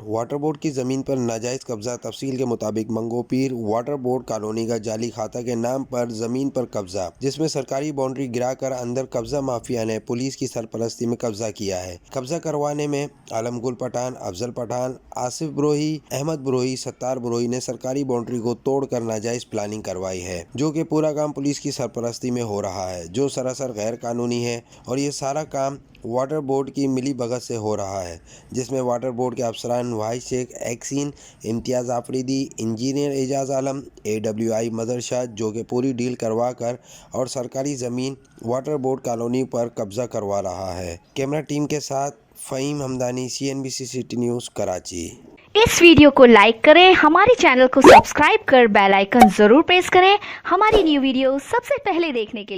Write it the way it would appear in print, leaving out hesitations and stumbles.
Water board की ज़मीन पर नाजायज़ कब्जा। तफसील के मुताबिक मंगोपीर वाटर बोर्ड कॉलोनी का जाली खाता के नाम पर ज़मीन पर कब्जा, जिसमें सरकारी बाउंड्री गिराकर अंदर कब्जा माफिया ने पुलिस की सरपरस्ती में कब्जा किया है। कब्जा करवाने में आलमगुल पठान, अफजल पठान, आसिफ ब्रोही, अहमद ब्रोही, सत्तार ब्रोही ने सरकारी बाउंड्री को तोड़कर नाजायज़ प्लानिंग करवाई है, जो कि पूरा काम पुलिस की सरपरस्ती में हो रहा है, जो सरासर गैर कानूनी है। और ये सारा काम वाटर बोर्ड की मिली भगत से हो रहा है, जिसमें वाटर बोर्ड के अफसरान वाहिद शेख, एक्सीन, इम्तियाज़ आफरीदी, इंजीनियर एजाज आलम, AWI मदर शाह, जो कि पूरी डील करवा कर और सरकारी ज़मीन वाटर बोर्ड कॉलोनी पर कब्जा करवा रहा है। कैमरा टीम के साथ Faheem Hamdani, CNBC city news, Karachi. इस वीडियो को लाइक करें, हमारे चैनल को सब्सक्राइब कर बेल आइकन जरूर प्रेस करें हमारी न्यू वीडियो सबसे पहले देखने के लिए।